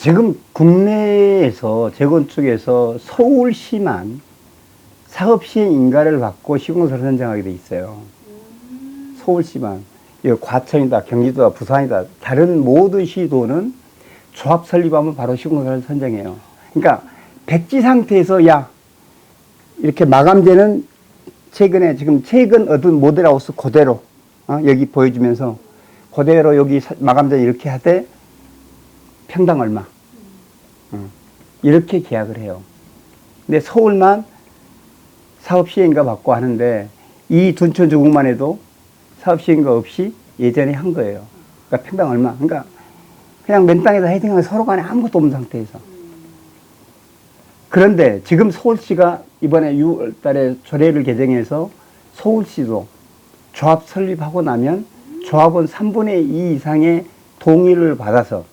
지금 국내에서 재건축에서 서울시만 사업시행 인가를 받고 시공사를 선정하게 돼 있어요. 서울시만. 이거 과천이다, 경기도다, 부산이다. 다른 모든 시도는 조합 설립하면 바로 시공사를 선정해요. 그러니까 백지 상태에서 야 이렇게 마감재는 최근 얻은 모델하우스 그대로 여기 보여주면서 그대로 여기 마감재 이렇게 하되 평당 얼마 이렇게 계약을 해요. 근데 서울만 사업시행인가 받고 하는데 이 둔촌주공만 해도 사업시행인가 없이 예전에 한 거예요. 그러니까 평당 얼마. 그러니까 그냥 맨 땅에서 헤딩하면 서로 간에 아무것도 없는 상태에서. 그런데 지금 서울시가 이번에 6월 달에 조례를 개정해서 서울시도 조합 설립하고 나면 조합원 3분의 2 이상의 동의를 받아서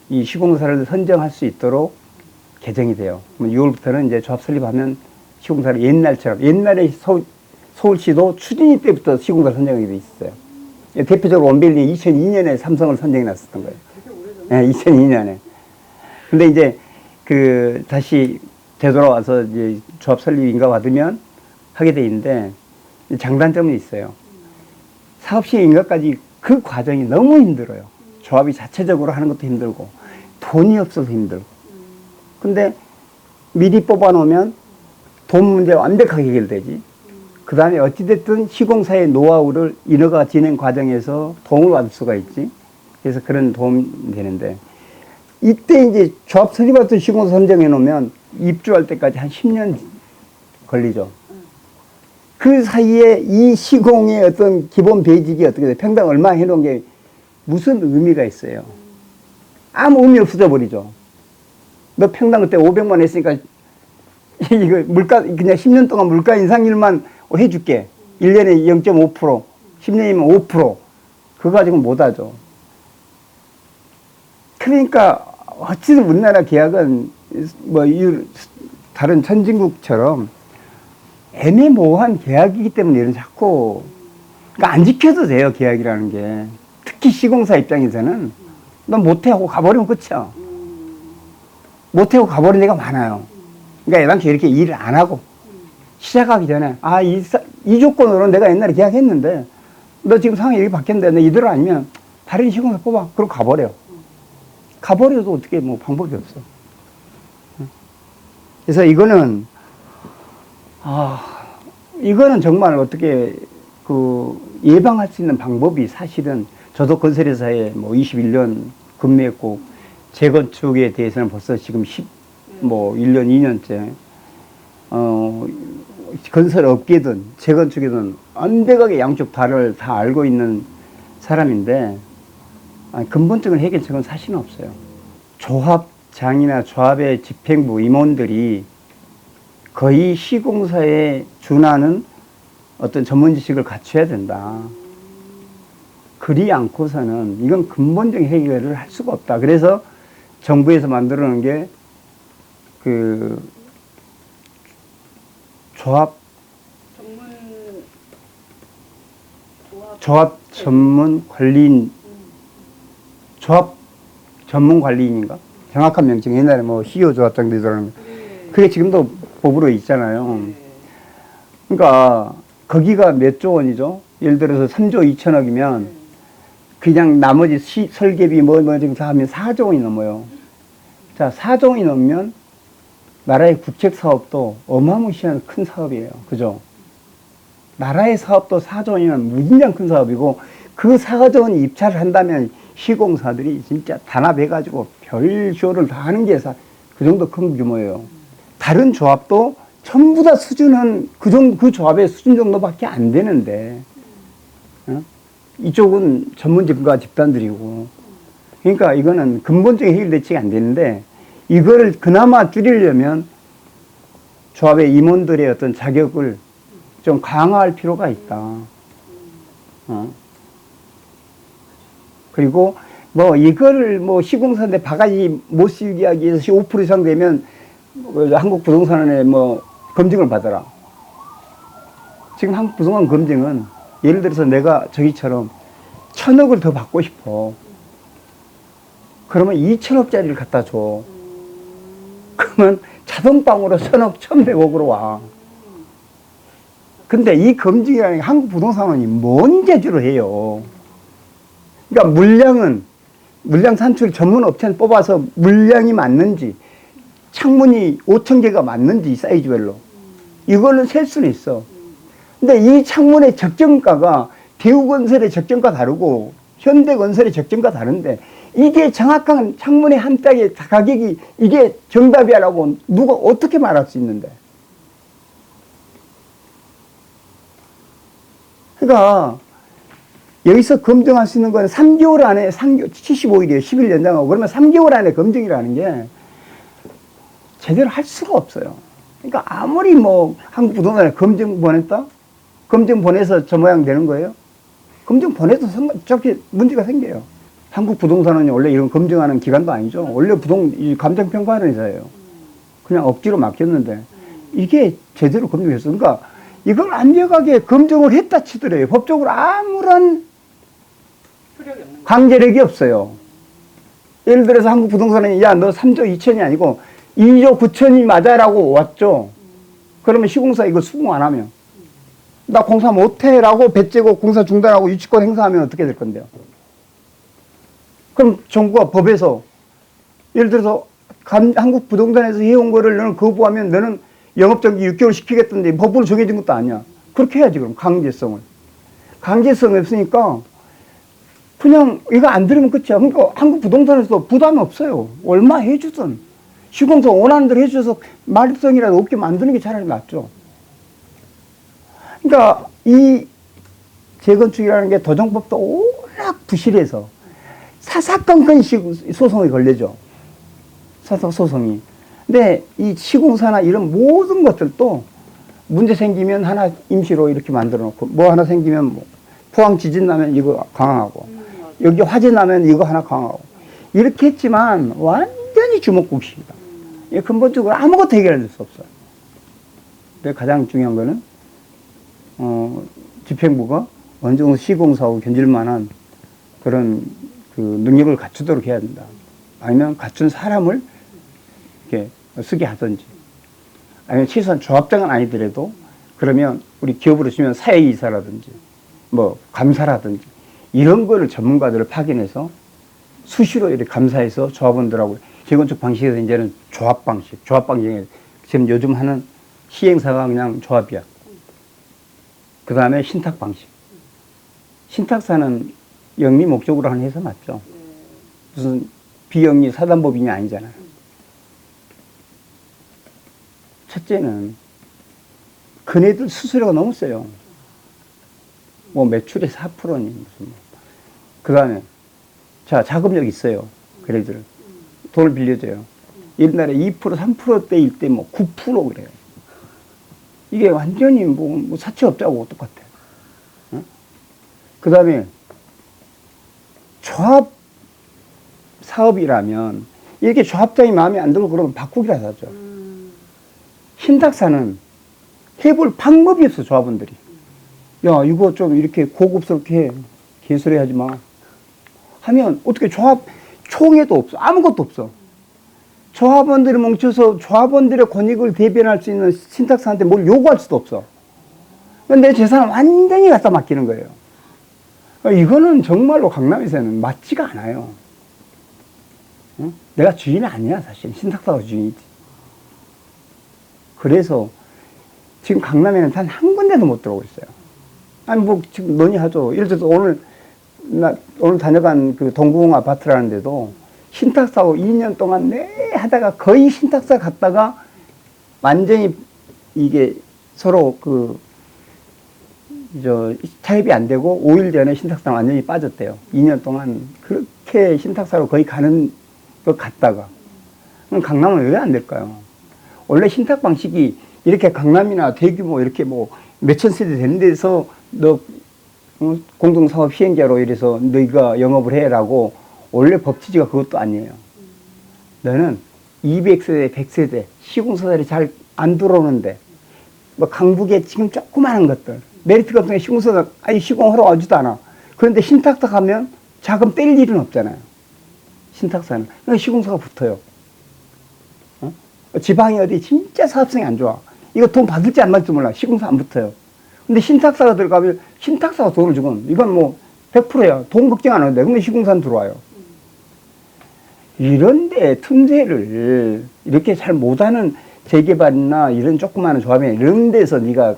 이 시공사를 선정할 수 있도록 개정이 돼요. 6월부터는 이제 조합 설립하면 시공사를 옛날처럼, 옛날에 서울시도 추진위 때부터 시공사를 선정하게 돼 있어요. 대표적으로 원빌딩이 2002년에 삼성을 선정해 놨었던 거예요. 네, 2002년에. 근데 이제 다시 되돌아와서 이제 조합 설립 인가 받으면 하게 돼 있는데 장단점은 있어요. 사업시행 인가까지 그 과정이 너무 힘들어요. 조합이 자체적으로 하는 것도 힘들고 돈이 없어서 힘들고. 근데 미리 뽑아놓으면 돈 문제가 완벽하게 해결되지. 그 다음에 어찌됐든 시공사의 노하우를 인허가 진행 과정에서 도움을 받을 수가 있지. 그래서 그런 도움이 되는데 이때 이제 조합 설립받던 시공사 선정해 놓으면 입주할 때까지 한 10년 걸리죠. 그 사이에 이 시공의 어떤 기본 베이직이 어떻게 돼? 평당 얼마 해놓은 게 무슨 의미가 있어요? 아무 의미 없어져 버리죠. 너 평당 그때 500만 했으니까 이거 물가 그냥 10년 동안 물가 인상률만 해줄게. 1년에 0.5%, 10년이면 5%. 그거 가지고 못 하죠. 그러니까 어찌든 우리나라 계약은 뭐 다른 선진국처럼 애매모호한 계약이기 때문에 이런 자꾸 그러니까 안 지켜도 돼요. 계약이라는 게. 특히 시공사 입장에서는 넌 못해하고 가버리면 끝이야. 못해하고 가버린 데가 많아요. 그러니까 애당초 이렇게 일을 안 하고 시작하기 전에 이 조건으로 내가 옛날에 계약했는데 너 지금 상황이 이렇게 바뀌었는데 너 이대로 아니면 다른 시공사 뽑아. 그럼 가버려. 가버려도 어떻게 뭐 방법이 없어. 그래서 이거는 정말 어떻게 예방할 수 있는 방법이 사실은 저도 건설회사에 뭐 21년 근무했고 재건축에 대해서는 벌써 지금 1년, 2년째 건설업계든 재건축이든 완벽하게 양쪽 다를 다 알고 있는 사람인데 근본적인 해결책은 사실은 없어요. 조합장이나 조합의 집행부 임원들이 거의 시공사에 준하는 어떤 전문 지식을 갖춰야 된다. 그리 않고서는 이건 근본적인 해결을 할 수가 없다. 그래서 정부에서 만들어 놓은 게 조합 전문 관리인, 조합 전문 관리인인가? 정확한 명칭 옛날에 뭐 CEO 조합장 되더라는 거. 그게 지금도 법으로 있잖아요. 그러니까 거기가 몇 조 원이죠? 예를 들어서 3조 2천억이면 그냥 나머지 설계비 지금 다 하면 4조 원이 넘어요. 자, 4조 원이 넘으면 나라의 국책 사업도 어마무시한 큰 사업이에요. 그죠? 나라의 사업도 4조 원이면 무진장 큰 사업이고 그 4조 원이 입찰을 한다면 시공사들이 진짜 단합해가지고 별쇼를 다 하는 게 그 정도 큰 규모예요. 다른 조합도 전부 다 수준은 그 조합의 수준 정도밖에 안 되는데 이쪽은 전문직과 집단들이고 그러니까 이거는 근본적인 해결 대책이 안 되는데 이거를 그나마 줄이려면 조합의 임원들의 어떤 자격을 좀 강화할 필요가 있다. 그리고 이거를 시공사인데 바가지 못 쓰게 하기 위해서 5% 이상 되면 한국 부동산원에 검증을 받아라. 지금 한국 부동산 검증은 예를 들어서 내가 저기처럼 1,000억을 더 받고 싶어. 그러면 2천억짜리를 갖다 줘. 그러면 자동방으로 1,000억, 1,100억으로 와. 근데 이 검증이라는 게 한국부동산원이 뭔 재주를 해요. 그러니까 물량 산출 전문 업체는 뽑아서 물량이 맞는지, 창문이 5,000개가 맞는지, 사이즈별로. 이거는 셀 수는 있어. 근데 이 창문의 적정가가 대우건설의 적정가 다르고, 현대건설의 적정가 다른데, 이게 정확한 창문의 한 짝의 가격이 이게 정답이라고 누가 어떻게 말할 수 있는데. 그러니까 여기서 검증할 수 있는 거는 3개월 안에 75일이에요. 10일 연장하고. 그러면 3개월 안에 검증이라는 게 제대로 할 수가 없어요. 그러니까 아무리 뭐 한국 부동산에 검증 보냈다? 검증 보내서 저 모양 되는 거예요? 검증 보내도 저렇게 문제가 생겨요. 한국 부동산은 원래 이런 검증하는 기관도 아니죠. 원래 감정평가하는 회사예요. 그냥 억지로 맡겼는데 이게 제대로 검증했어. 그러니까 이걸 완벽하게 검증을 했다 치더래요. 법적으로 아무런 강제력이 없어요. 예를 들어서 한국 부동산은 야, 너 3조 2천이 아니고 2조 9천이 맞아라고 왔죠. 그러면 시공사 이거 수긍 안 하면 나 공사 못해라고 배째고 공사 중단하고 유치권 행사하면 어떻게 될 건데요? 그럼 정부가 법에서 예를 들어서 한국 부동산에서 해온 거를 너는 거부하면 너는 영업정지 6개월 시키겠던데 법으로 정해진 것도 아니야. 그렇게 해야지 그럼 강제성을. 강제성이 없으니까 그냥 이거 안 들으면 끝이야. 그러니까 한국 부동산에서도 부담이 없어요. 얼마 해주든 시공사 원하는 대로 해줘서 말입성이라도 없게 만드는 게 차라리 낫죠. 그러니까 이 재건축이라는 게 도정법도 워낙 부실해서 사사건건 소송이 걸리죠. 사사소송이. 근데 이 시공사나 이런 모든 것들도 문제 생기면 하나 임시로 이렇게 만들어 놓고 뭐 하나 생기면 뭐 포항 지진 나면 이거 강화하고 여기 화재 나면 이거 하나 강화하고 이렇게 했지만 완전히 주먹국식이다. 근본적으로 아무것도 해결될 수 없어요. 근데 가장 중요한 거는 집행부가 어느 정도 시공사하고 견딜 만한 그런 그 능력을 갖추도록 해야 된다. 아니면 갖춘 사람을 이렇게 쓰게 하든지. 아니면 최소한 조합장은 아니더라도 그러면 우리 기업으로 치면 사회이사라든지 뭐 감사라든지 이런 거를 전문가들을 파견해서 수시로 이렇게 감사해서 조합원들하고 재건축 방식에서 이제는 조합 방식에 지금 요즘 하는 시행사가 그냥 조합이야. 그 다음에 신탁 방식. 신탁사는 영리 목적으로 하는 회사 맞죠? 무슨 비영리 사단법인이 아니잖아요. 첫째는 그네들 수수료가 너무 세요. 뭐 매출의 4%니 무슨 뭐. 그 다음에 자 자금력 있어요. 그네들은 돈을 빌려줘요. 옛날에 2% 3%대일 때 뭐 9% 그래요. 이게 완전히 뭐 사채업자하고 똑같아. 어? 그 다음에 조합 사업이라면 이렇게 조합장이 마음에 안 들고 그러면 바꾸기라도 하죠. 신탁사는 해볼 방법이 없어. 조합원들이 야 이거 좀 이렇게 고급스럽게 해. 개소리 하지 마 하면 어떻게 조합 총회도 없어. 아무것도 없어. 조합원들이 뭉쳐서 조합원들의 권익을 대변할 수 있는 신탁사한테 뭘 요구할 수도 없어. 내 재산을 완전히 갖다 맡기는 거예요. 이거는 정말로 강남에서는 맞지가 않아요. 응? 내가 주인이 아니야. 사실 신탁사가 주인이지. 그래서 지금 강남에는 단 한 군데도 못 들어오고 있어요. 아니 뭐 지금 논의하죠. 예를 들어서 오늘 다녀간 그 동구공 아파트라는 데도 신탁사하고 2년 동안 내 하다가 거의 신탁사 갔다가 완전히 이게 서로 타협이 안 되고 5일 전에 신탁사 완전히 빠졌대요. 2년 동안 그렇게 신탁사로 거의 가는 것 같다가. 그럼 강남은 왜 안 될까요? 원래 신탁 방식이 이렇게 강남이나 대규모 이렇게 뭐 몇천 세대 되는 데서 너 공동사업 시행자로 이래서 너희가 영업을 해라고 원래 법 취지가 그것도 아니에요. 너는 200세대, 100세대 시공사들이 잘 안 들어오는데 뭐 강북에 지금 조그마한 것들 메리트 같은 게 시공사가 아니 시공하러 와지도 않아. 그런데 신탁사 가면 자금 뗄 일은 없잖아요. 신탁사는. 그러니까 시공사가 붙어요. 어? 지방이 어디 진짜 사업성이 안 좋아. 이거 돈 받을지 안 받을지 몰라. 시공사 안 붙어요. 근데 신탁사가 들어가면 신탁사가 돈을 주건 이건 뭐 100%야. 돈 걱정 안 하는데. 근데 시공사는 들어와요. 이런데 틈새를 이렇게 잘 못하는 재개발이나 이런 조그마한 조합에 이런 데서 네가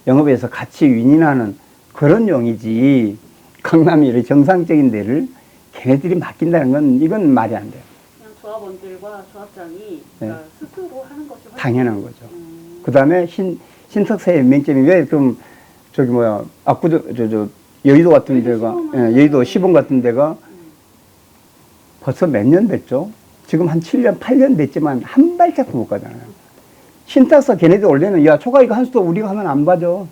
영업에서 같이 윈윈하는 그런 용이지. 강남이 이렇게 정상적인 데를 걔네들이 맡긴다는 건 이건 말이 안 돼요. 그냥 조합원들과 조합장이 네. 스스로 하는 것이 당연한 거죠. 그 다음에 신탁사의 명점이 왜 그럼 저기 뭐야 압구정 여의도 같은 데가 여의도 시범 같은 데가 벌써 몇 년 됐죠? 지금 한 7년 8년 됐지만 한 발짝도 못 가잖아요. 신탁사 걔네들 원래는 야 초과 이거 한 수도 우리가 하면 안 맞아.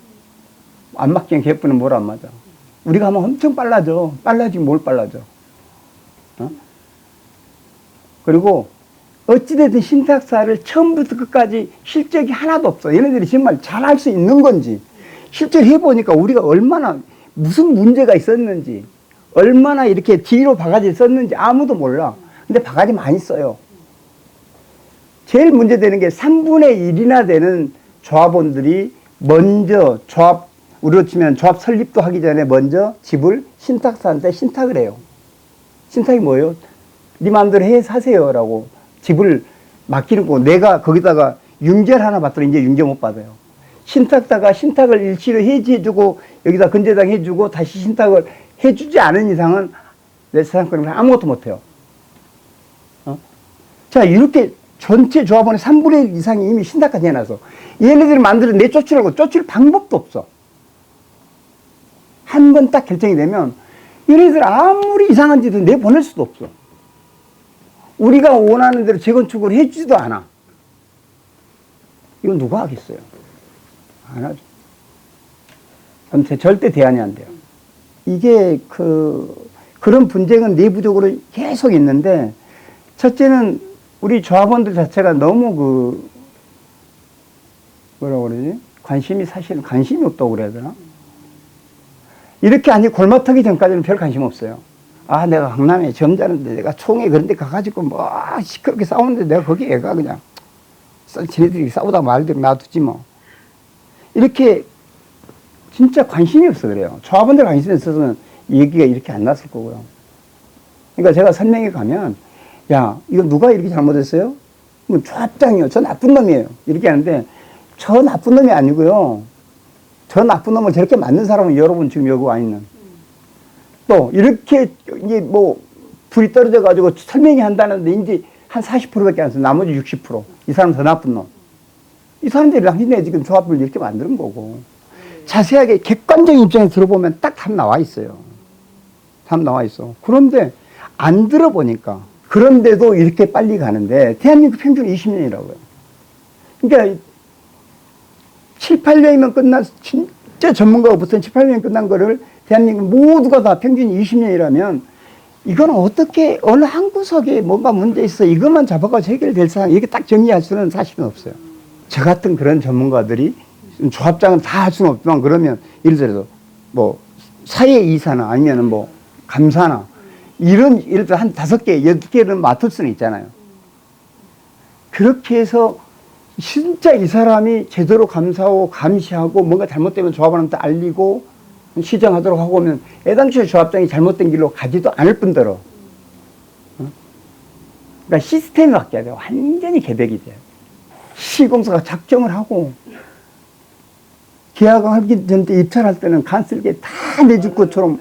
안 맞기엔 개뿔은 뭘 안 맞아. 우리가 하면 엄청 빨라져. 빨라지긴 뭘 빨라져. 어? 그리고 어찌됐든 신탁사를 처음부터 끝까지 실적이 하나도 없어. 얘네들이 정말 잘할 수 있는 건지 실제로 해보니까 우리가 얼마나 무슨 문제가 있었는지 얼마나 이렇게 뒤로 바가지 썼는지 아무도 몰라. 근데 바가지 많이 써요. 제일 문제되는 게 3분의 1이나 되는 조합원들이 먼저 조합, 우리로 치면 조합 설립도 하기 전에 먼저 집을 신탁사한테 신탁을 해요. 신탁이 뭐예요? 네 마음대로 해 사세요 라고 집을 맡기는 거고 내가 거기다가 융자를 하나 받더니 이제 융자 못 받아요. 신탁사가 신탁을 일시로 해지해주고 여기다 근저당 해주고 다시 신탁을 해주지 않은 이상은 내 세상권을 아무것도 못해요. 어? 자, 이렇게 전체 조합원의 3분의 1 이상이 이미 신탁까지 해놔서 얘네들이 만들어 내쫓으라고 쫓을 방법도 없어. 한 번 딱 결정이 되면 얘네들 아무리 이상한 짓을 내보낼 수도 없어. 우리가 원하는 대로 재건축을 해주지도 않아. 이건 누가 하겠어요? 안 하죠. 절대 대안이 안 돼요. 이게 그런 분쟁은 내부적으로 계속 있는데, 첫째는 우리 조합원들 자체가 너무 뭐라고 그러지? 사실은 관심이 없다고 그래야 되나? 이렇게 아니 골마터기 전까지는 별 관심 없어요. 아, 내가 강남에 점잖은데 내가 총에 그런 데 가가지고 뭐 시끄럽게 싸우는데 내가 거기 애가 그냥 지네들이 싸우다 말대로 놔두지 뭐. 이렇게 진짜 관심이 없어 그래요. 조합원들 관심이 있어서는 얘기가 이렇게 안 났을 거고요. 그러니까 제가 설명회 가면 야, 이거 누가 이렇게 잘못했어요? 뭐 조합장이요. 저 나쁜 놈이에요. 이렇게 하는데 저 나쁜 놈이 아니고요. 저 나쁜 놈을 저렇게 만든 사람은 여러분 지금 여기 와 있는. 또 이렇게 이제 뭐 불이 떨어져 가지고 설명회 한다는데 이제 한 40%밖에 안 써. 나머지 60%. 이 사람 더 나쁜 놈. 이 사람들이 당신네 지금 조합을 이렇게 만드는 거고. 자세하게 객관적인 입장에서 들어보면 딱 답 나와 있어요. 답 나와 있어. 그런데 안 들어보니까. 그런데도 이렇게 빨리 가는데 대한민국 평균 20년이라고요. 그러니까 7, 8년이면 끝난 진짜 전문가가 붙은 7, 8년이 끝난 거를 대한민국 모두가 다 평균 20년이라면 이건 어떻게 어느 한 구석에 뭔가 문제 있어 이것만 잡아가지고 해결될 사항 이렇게 딱 정리할 수는 사실은 없어요. 저 같은 그런 전문가들이 조합장은 다 할 수는 없지만 그러면 예를 들어서 뭐 사회이사나 아니면 뭐 감사나 이런 예를 들어 한 5개, 8개를 맡을 수는 있잖아요. 그렇게 해서 진짜 이 사람이 제대로 감사하고 감시하고 뭔가 잘못되면 조합원한테 알리고 시정하도록 하고 오면 애당초에 조합장이 잘못된 길로 가지도 않을 뿐더러 그러니까 시스템이 바뀌어야 돼요. 완전히 개벽이 돼요. 시공사가 작정을 하고 계약을 하기 전에 입찰할 때는 간쓸게 다 내줄 것처럼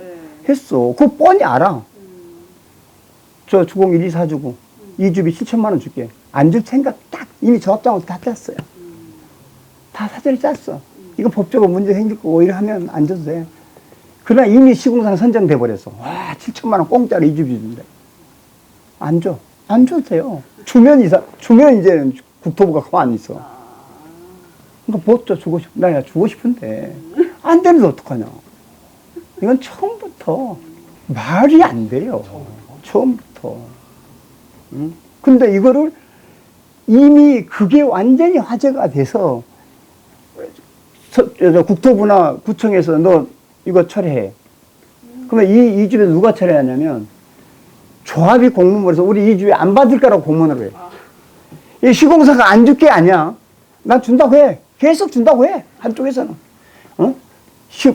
했어. 그거 뻔히 알아. 저 주공 1, 2 사주고 2주비 7천만 원 줄게. 안 줄 생각 딱 이미 조합장으로 다 짰어요. 다 사전에 짰어. 이거 법적으로 문제 생길 거고 이래 하면 안 줘도 돼. 그러나 이미 시공사는 선정돼 버렸어. 와 7천만 원 공짜로 2주비 준대. 안 줘. 안 줘도 돼요. 주면 이제는 국토부가 가만히 있어. 그러니까 뭐 주고 싶, 나야 주고 싶은데 안 되는데 어떡하냐. 이건 처음부터 말이 안 돼요. 처음부터. 응? 근데 이거를 이미 그게 완전히 화제가 돼서 국토부나 구청에서 너 이거 철회해. 그러면 이 집에 누가 철회하냐면 조합이 공문을 해서 우리 2주에 안 받을 거라고 공문을 해. 이 시공사가 안 줄 게 아니야. 난 준다고 해. 계속 준다고 해. 한쪽에서는. 어?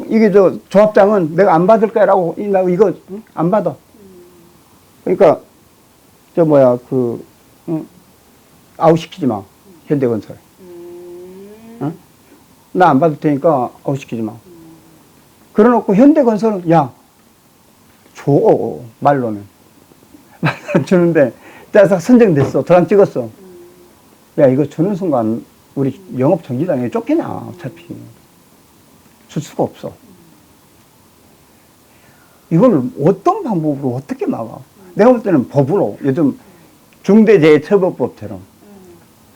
이게 조합장은 내가 안 받을 거라고, 나 이거 안 받아. 그러니까, 아웃시키지 마. 현대건설. 어? 나 안 받을 테니까 아웃시키지 마. 그래놓고 현대건설은, 야, 줘. 말로는. 말로는 주는데, 딱 선정됐어. 도장 찍었어. 야, 이거 주는 순간, 우리 영업 정지당에 쫓기냐, 어차피. 줄 수가 없어. 이걸 어떤 방법으로 어떻게 막아? 내가 볼 때는 법으로, 요즘 중대재해처벌법처럼.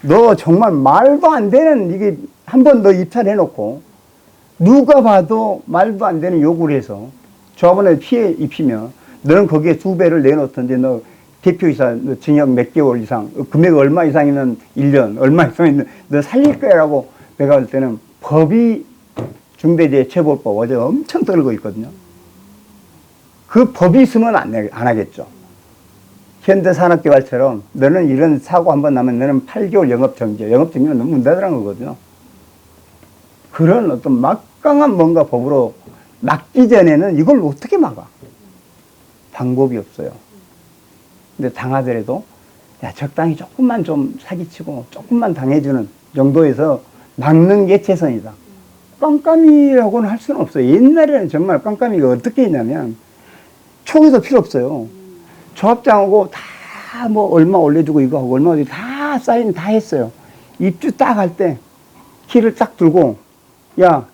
너 정말 말도 안 되는, 이게 한 번 너 입찰해놓고, 누가 봐도 말도 안 되는 요구를 해서 조합원에 피해 입히면, 너는 거기에 2배를 내놓던지, 너 대표이사 너 징역 몇 개월 이상, 금액 얼마 이상이면 1년, 얼마 이상이면 너 살릴 거야 라고 내가 볼 때는 법이 중대재해처벌법 어제 엄청 떨고 있거든요. 그 법이 있으면 안 하겠죠. 현대산업개발처럼 너는 이런 사고 한번 나면 너는 8개월 영업정지, 영업정지는 너무 문 닫으라는 거거든요. 그런 어떤 막강한 뭔가 법으로 막기 전에는 이걸 어떻게 막아? 방법이 없어요. 근데 당하더라도 야, 적당히 조금만 좀 사기치고 조금만 당해주는 정도에서 막는 게 최선이다. 깜깜이라고는 할 수는 없어요. 옛날에는 정말 깜깜이가 어떻게 했냐면 총에도 필요 없어요. 조합장하고 다 뭐 얼마 올려주고 이거 하고 얼마 올려주고 다 사인 다 했어요. 입주 딱 할 때 키를 딱 들고 야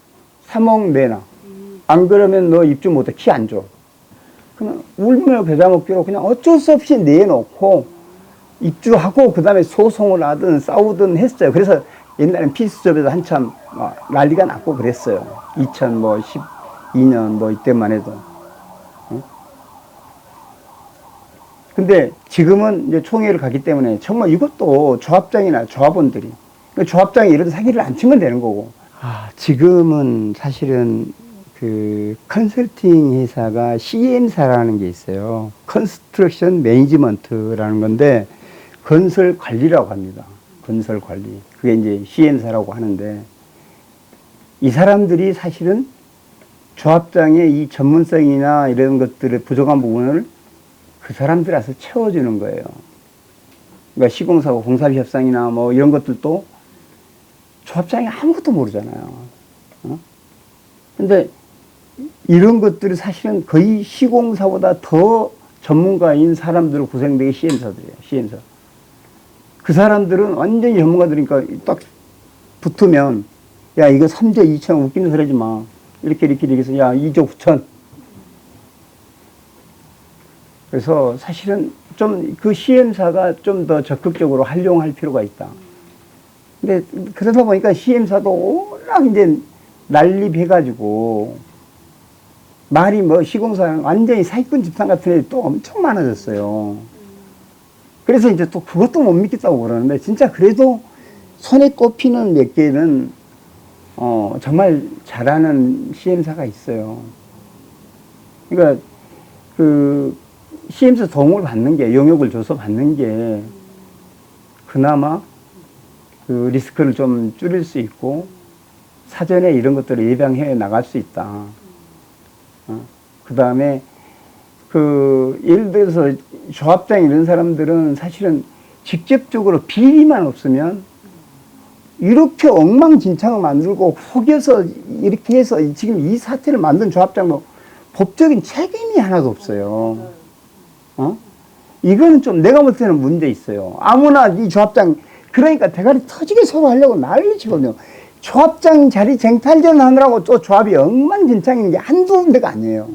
3억 내놔. 안 그러면 너 입주 못해. 키 안 줘. 그냥 울며 겨자 먹기로 그냥 어쩔 수 없이 내놓고 입주하고 그 다음에 소송을 하든 싸우든 했어요. 그래서 옛날엔 피스접에서 한참 난리가 났고 그랬어요. 2012년 뭐 이때만 해도. 근데 지금은 이제 총회를 가기 때문에 정말 이것도 조합장이나 조합원들이 조합장이 이런 사기를 안 치면 되는 거고. 지금은 사실은 그 컨설팅 회사가 CM사라는 게 있어요. 컨스트럭션 매니지먼트라는 건데 건설 관리라고 합니다. 건설 관리. 그게 이제 CM사라고 하는데 이 사람들이 사실은 조합장의 이 전문성이나 이런 것들의 부족한 부분을 그 사람들 와서 채워주는 거예요. 그러니까 시공사고 공사비 협상이나 뭐 이런 것들도 조합장이 아무것도 모르잖아요. 근데 이런 것들이 사실은 거의 시공사보다 더 전문가인 사람들을 구성되게 CM사들이에요. CM사. 그 사람들은 완전히 전문가들이니까 딱 붙으면 야 이거 3조 2천 웃기는 소리 하지 마. 이렇게 해서 야 2조 9천. 그래서 사실은 좀 그 CM사가 좀 더 적극적으로 활용할 필요가 있다. 근데 그러다 보니까 CM사도 워낙 이제 난립해가지고 말이 뭐 시공사는 완전히 사기꾼 집단 같은 애들이 또 엄청 많아졌어요. 그래서 이제 또 그것도 못 믿겠다고 그러는데 진짜 그래도 손에 꼽히는 몇 개는 정말 잘하는 CM사가 있어요. 그러니까 그 CM사 도움을 받는 게 용역을 줘서 받는 게 그나마 그 리스크를 좀 줄일 수 있고 사전에 이런 것들을 예방해 나갈 수 있다. 그 다음에 예를 들어서 조합장 이런 사람들은 사실은 직접적으로 비리만 없으면 이렇게 엉망진창을 만들고 속여서 이렇게 해서 지금 이 사태를 만든 조합장도 법적인 책임이 하나도 없어요. 이거는 좀 내가 볼 때는 문제 있어요. 아무나 이 조합장, 그러니까 대가리 터지게 서로 하려고 난리 치거든요. 조합장 자리 쟁탈전 하느라고 또 조합이 엉망진창인 게 한두 군데가 아니에요.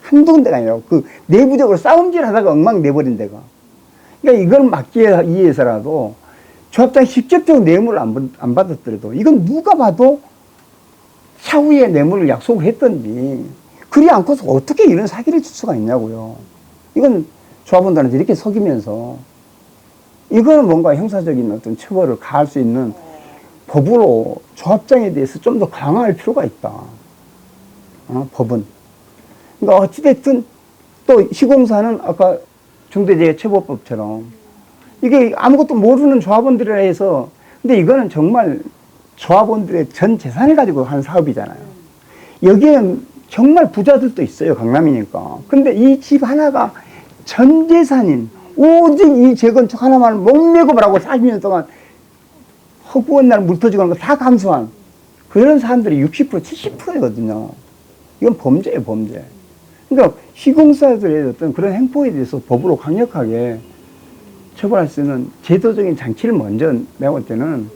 한두 군데가 아니라 그 내부적으로 싸움질 하다가 엉망 내버린 데가. 그러니까 이걸 막기 위해서라도 조합장이 직접적으로 뇌물을 안 받았더라도 이건 누가 봐도 차후에 뇌물을 약속을 했던지 그리 않고서 어떻게 이런 사기를 칠 수가 있냐고요. 이건 조합원들한테 이렇게 속이면서 이거는 뭔가 형사적인 어떤 처벌을 가할 수 있는 법으로 조합장에 대해서 좀 더 강화할 필요가 있다. 법은. 그러니까 어찌됐든 또 시공사는 아까 중대재해처벌법처럼. 이게 아무것도 모르는 조합원들이라 해서, 근데 이거는 정말 조합원들의 전 재산을 가지고 하는 사업이잖아요. 여기에는 정말 부자들도 있어요, 강남이니까. 근데 이 집 하나가 전 재산인, 오직 이 재건축 하나만 목매고 하고 40년 동안 허구한 날 물 터지고 하는 거 다 감수한 그런 사람들이 60%, 70%거든요. 이건 범죄예요, 범죄. 그러니까 시공사들의 어떤 그런 행포에 대해서 법으로 강력하게 처벌할 수 있는 제도적인 장치를 먼저 내가 볼 때는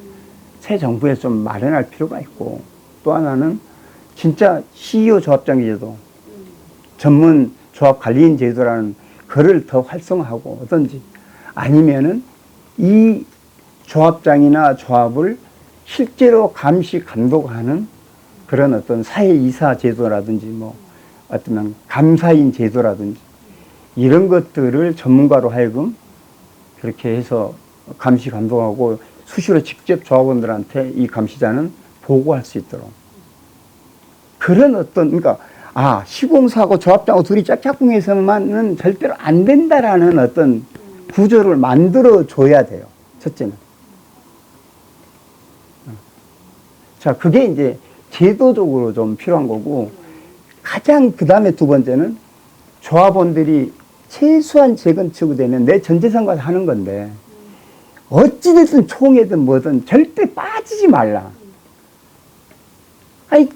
새 정부에서 좀 마련할 필요가 있고, 또 하나는 진짜 CEO 조합장기 제도, 전문 조합 관리인 제도라는 그를 더 활성화하고 어떤지, 아니면은 이 조합장이나 조합을 실제로 감시 감독하는 그런 어떤 사회이사 제도라든지 뭐 어떤 감사인 제도라든지 이런 것들을 전문가로 하여금 그렇게 해서 감시 감독하고 수시로 직접 조합원들한테 이 감시자는 보고할 수 있도록 그런 어떤, 그러니까 시공사하고 조합장하고 둘이 짝짝꿍해서만은 절대로 안 된다라는 어떤 구조를 만들어 줘야 돼요. 첫째는. 자, 그게 이제 제도적으로 좀 필요한 거고, 가장 그 다음에 두 번째는 조합원들이 최소한 재건축이 되면 내 전재산과 하는 건데, 어찌됐든 총회든 뭐든 절대 빠지지 말라. 아니,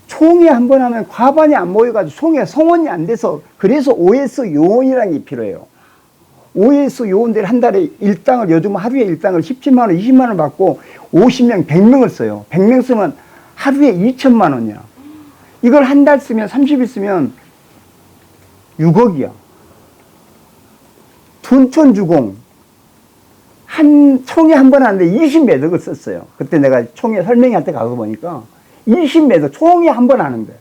총회 한 번 하면 과반이 안 모여가지고 총회 성원이 안 돼서, 그래서 OS 요원이라는 게 필요해요. OS 요원들이 한 달에 일당을, 요즘 하루에 일당을 17만원, 20만원 받고 50명, 100명을 써요. 100명 쓰면 하루에 2천만 원이야. 이걸 한 달 쓰면, 30일 쓰면 6억이야. 둔촌주공. 총회 한 번 하는데 20몇 억을 썼어요. 그때 내가 총회 설명회한테 가서 보니까 20몇 억, 총회 한 번 하는데.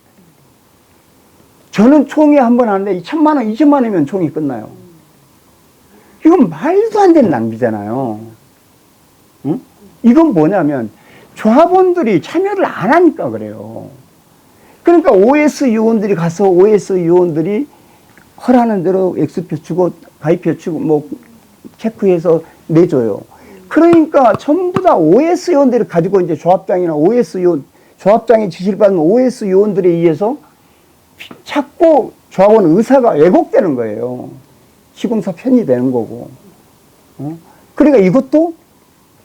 저는 총회 한 번 하는데 1,000만 원, 2천만 원이면 총회 끝나요. 이건 말도 안 되는 낭비잖아요. 응? 이건 뭐냐면 조합원들이 참여를 안 하니까 그래요. 그러니까 OS 요원들이 가서 OS 요원들이 허라는 대로 X표 주고 Y표 주고 뭐 체크해서 내줘요. 그러니까 전부 다 OS 요원들을 가지고 이제 조합장이나 OS 요원, 조합장의 지시를 받는 OS 요원들에 의해서 자꾸 조합원 의사가 왜곡되는 거예요. 시공사 편이 되는 거고. 그러니까 이것도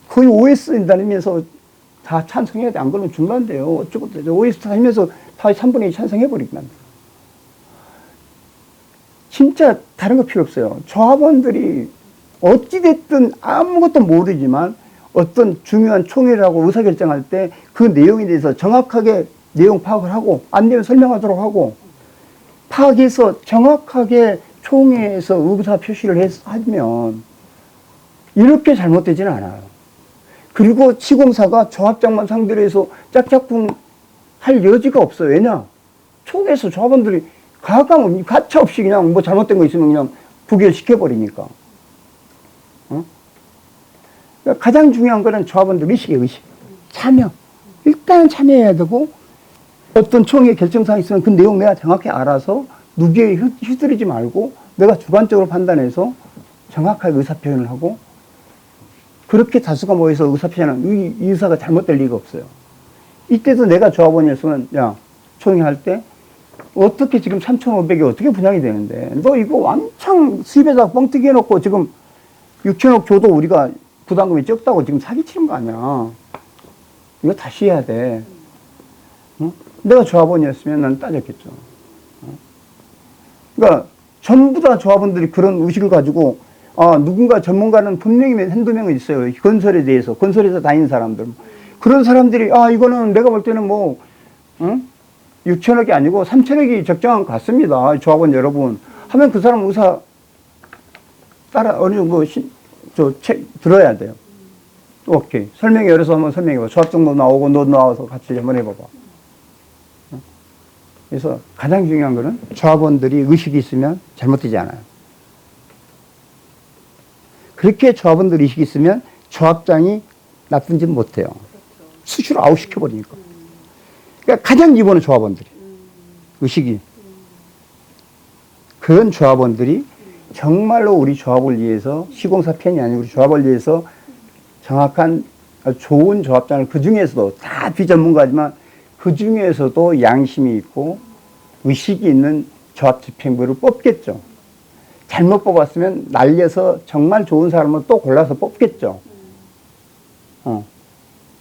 거의 OS 다니면서 다 찬성해야 돼. 안 그러면 중단돼요. 어쩌고 OS 다니면서 다 3분의 2 찬성해버리면. 진짜 다른 거 필요 없어요. 조합원들이 어찌됐든 아무것도 모르지만 어떤 중요한 총회라고 의사결정할 때 그 내용에 대해서 정확하게 내용 파악을 하고 안 되면 설명하도록 하고 파악해서 정확하게 총회에서 의사 표시를 하면 이렇게 잘못되지는 않아요. 그리고 시공사가 조합장만 상대로 해서 짝짝꿍 할 여지가 없어요. 왜냐? 총회에서 조합원들이 가차 없이 그냥 뭐 잘못된 거 있으면 그냥 부결시켜버리니까. 그러니까 가장 중요한 거는 조합원들 의식이에요, 의식. 참여. 일단 참여해야 되고, 어떤 총회 결정사항이 있으면 그 내용 내가 정확히 알아서 누구에 휘두르지 말고 내가 주관적으로 판단해서 정확하게 의사표현을 하고, 그렇게 다수가 모여서 의사표현하는 이 의사가 잘못될 리가 없어요. 이때도 내가 조합원이었으면, 야, 총회 할 때, 어떻게 지금 3,500이 어떻게 분양이 되는데, 너 이거 왕창 수입에다가 뻥튀기 해놓고 지금 6천억 줘도 우리가 부담금이 적다고 지금 사기치는 거 아니야. 이거 다시 해야 돼. 내가 조합원이었으면 난 따졌겠죠. 그러니까 전부 다 조합원들이 그런 의식을 가지고 누군가 전문가는 분명히 한두 명은 있어요. 건설에 대해서, 건설에서 다니는 사람들. 그런 사람들이 이거는 내가 볼 때는 뭐 6천억이 아니고 3천억이 적정한 것 같습니다. 조합원 여러분. 하면 그 사람 의사 따라 어느 정도 들어야 돼요. 오케이. 설명이 어려서 한번 설명해봐. 조합장도 나오고 너 나와서 같이 한번 해봐봐. 그래서 가장 중요한 거는 조합원들이 의식이 있으면 잘못되지 않아요. 그렇게 조합원들 의식이 있으면 조합장이 나쁜 짓 못해요. 수시로 아웃시켜버리니까. 그러니까 가장 기본은 조합원들이. 의식이. 그런 조합원들이 정말로 우리 조합을 위해서, 시공사 편이 아니고 우리 조합을 위해서 정확한 좋은 조합장을 그 중에서도 다 비전문가지만 그 중에서도 양심이 있고 의식이 있는 조합 집행부를 뽑겠죠. 잘못 뽑았으면 날려서 정말 좋은 사람을 또 골라서 뽑겠죠.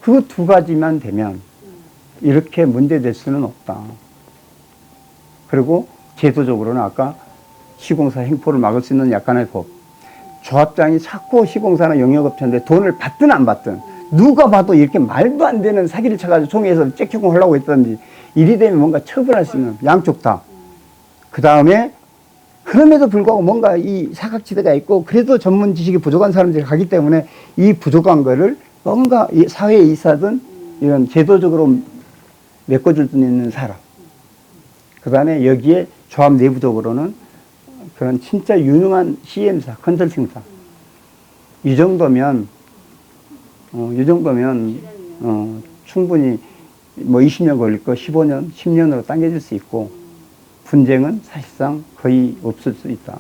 그 두 가지만 되면 이렇게 문제될 수는 없다. 그리고 제도적으로는 아까 시공사 횡포를 막을 수 있는 약간의 법. 조합장이 자꾸 시공사나 영역업체인데 돈을 받든 안 받든 누가 봐도 이렇게 말도 안 되는 사기를 쳐가지고 총회에서 잭킹을 하려고 했다든지 일이 되면 뭔가 처벌할 수 있는 양쪽 다. 그 다음에 그럼에도 불구하고 뭔가 이 사각지대가 있고 그래도 전문 지식이 부족한 사람들이 가기 때문에 이 부족한 거를 뭔가 사회에 있어든 이런 제도적으로 메꿔줄 수 있는 사람. 그 다음에 여기에 조합 내부적으로는 그런 진짜 유능한 CM사, 컨설팅사. 이 정도면 충분히 뭐 20년 걸릴 거 15년, 10년으로 당겨질 수 있고 분쟁은 사실상 거의 없을 수 있다.